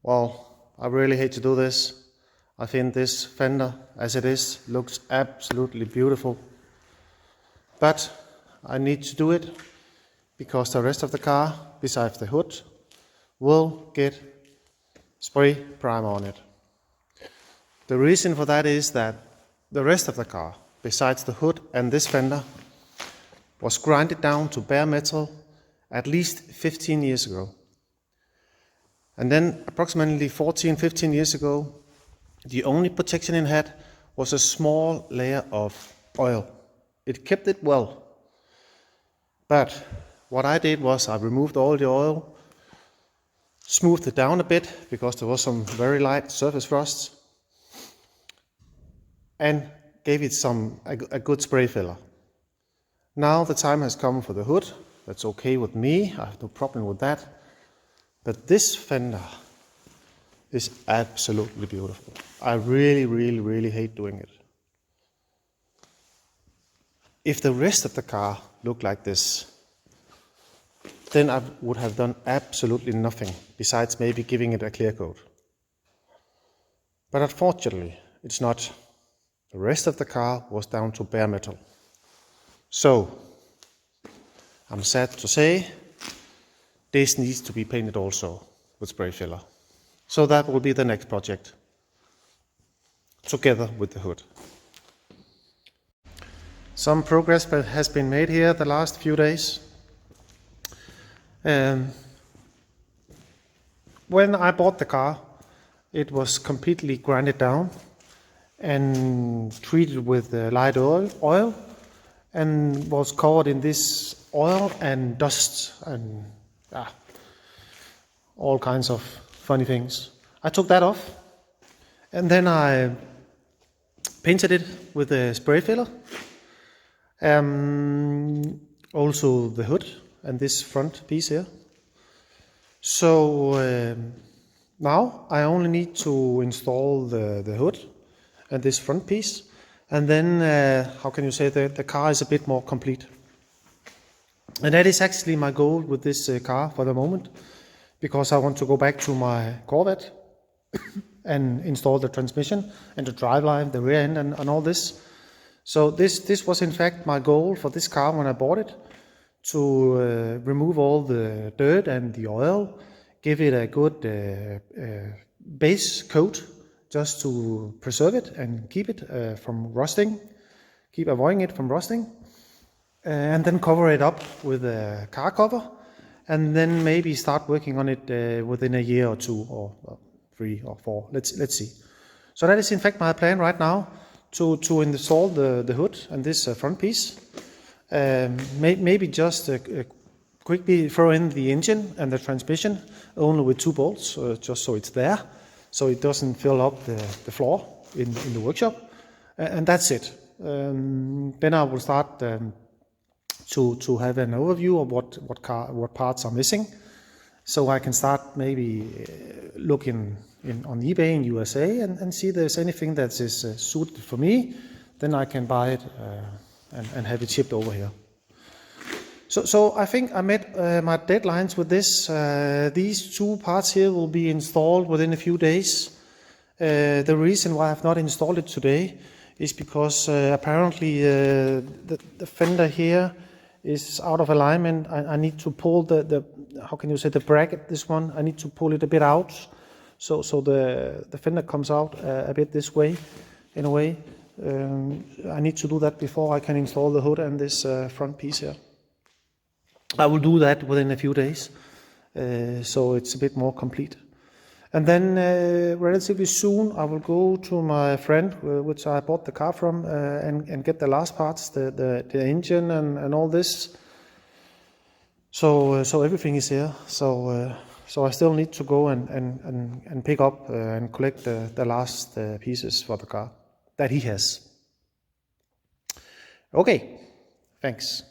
Well, I really hate to do this. I think this fender, as it is, looks absolutely beautiful. But I need to do it because the rest of the car, besides the hood, will get spray primer on it. The reason for that is that the rest of the car, besides the hood and this fender, was grinded down to bare metal at least 15 years ago. And then approximately 14-15 years ago, the only protection it had was a small layer of oil. It kept it well. But what I did was I removed all the oil, smoothed it down a bit because there was some very light surface frost, and gave it a good spray filler. Now the time has come for the hood. That's okay with me. I have no problem with that. But this fender is absolutely beautiful. I really hate doing it. If the rest of the car looked like this, then I would have done absolutely nothing besides maybe giving it a clear coat. But unfortunately, it's not. The rest of the car was down to bare metal. So, I'm sad to say, this needs to be painted also with spray filler. So that will be the next project, together with the hood. Some progress has been made here the last few days. When I bought the car, it was completely grinded down and treated with light oil and was covered in this oil and dust and all kinds of funny things. I took that off and then I painted it with a spray filler. Also the hood and this front piece here. So now I only need to install the hood and this front piece, and then how can you say the car is a bit more complete. And that is actually my goal with this car for the moment, because I want to go back to my Corvette and install the transmission and the driveline, the rear end and all this. So this was in fact my goal for this car when I bought it, to remove all the dirt and the oil, give it a good base coat just to preserve it and keep it from rusting, keep avoiding it from rusting, and then cover it up with a car cover, and then maybe start working on it within a year or two, or 3 or 4. Let's see. So that is in fact my plan right now, to install the hood and this front piece. Maybe just quickly throw in the engine and the transmission, only with 2 bolts, just so it's there, so it doesn't fill up the floor in the workshop, and that's it. Then I will start to have an overview of what parts are missing, so I can start maybe looking on eBay in USA and see if there's anything that is suited for me. Then I can buy it and have it shipped over here. So I think I met my deadlines with this. These 2 parts here will be installed within a few days. The reason why I've not installed it today is because apparently the fender here is out of alignment. I need to pull the how can you say, the bracket, this one, I need to pull it a bit out. So the fender comes out a bit this way, in a way. I need to do that before I can install the hood and this front piece here. I will do that within a few days, so it's a bit more complete. And then relatively soon I will go to my friend, which I bought the car from, and get the last parts, the engine and all this. So everything is here. So I still need to go and pick up and collect the last pieces for the car that he has. Okay, thanks.